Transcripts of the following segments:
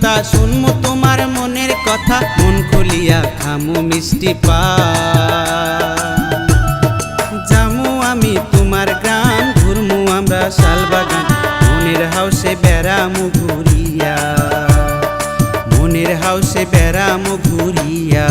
পুতা শুনমু তোমার মনের কথা, মন খুলিয়া খামু মিষ্টি পান। জামু আমি তোমার গ্রাম, ঘুরমু আমরা শালবাগান, মনের হাউসে বেড়ামু ঘুরিয়া, মনের হাউসে বেড়ামু ঘুরিয়া।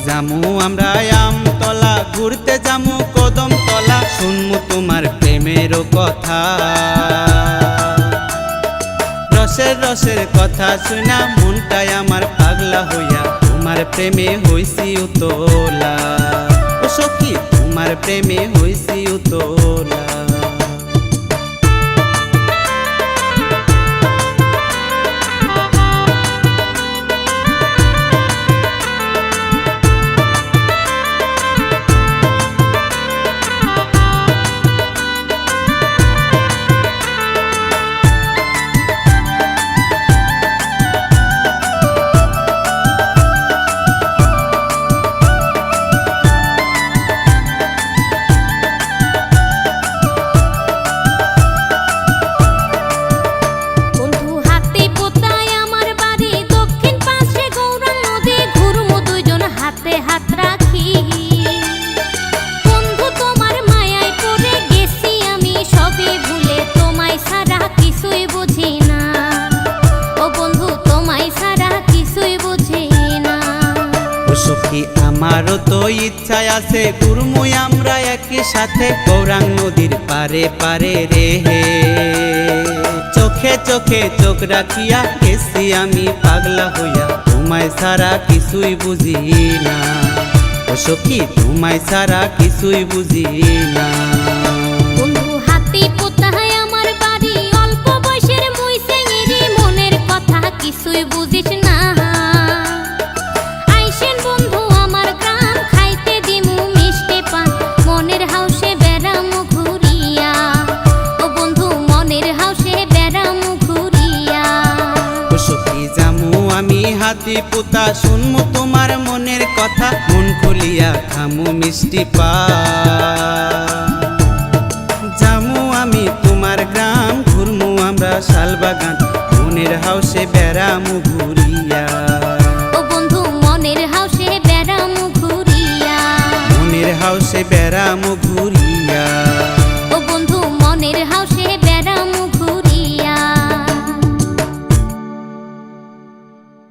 জামু আমরা আমতলা, ঘুরতে জামু কদমতলা, শুনমু তোমার প্রেমের কথা। রসের রসের কথা শুনা মনটাই আমার পাগলা হইয়া, তোমার প্রেমে হইছি উতলা। ও সখী তোমার প্রেমে হইছি উতলা। সখী আমারও তো ইচ্ছা আছে, ঘুরমু আমরা একই সাথে গৌরাঙ্গ নদীর পারে পারে রে। চোখে চোখে চোখ রাখিয়া গেছি আমি পাগলা হইয়া, তোমায় ছাড়া কিছুই বুঝি না। ও সখী তোমায় ছাড়া কিছুই বুঝি না। কিছুই বুঝিস না, আইসেন বন্ধু আমার গ্রাম, খাইতে দিমু মিষ্টি পান, মনের হাউসে বেড়ামু ঘুরিয়া। ও বন্ধু মনের হাউসে বেড়ামু ঘুরিয়া। ও সখী জামু আমি হাতি পুতা, শুনমু তোমার মনের কথা, মন খুলিয়া খামু মিষ্টি পান। জামু আমি তোমার গ্রাম, ঘুরমু আমরা শালবাগান, মনের হাউসে বেড়ামু ঘুরিয়া। ও বন্ধু মনের হাউসে বেড়ামু ঘুরিয়া, মনের হাউসে বেড়ামু ঘুরিয়া।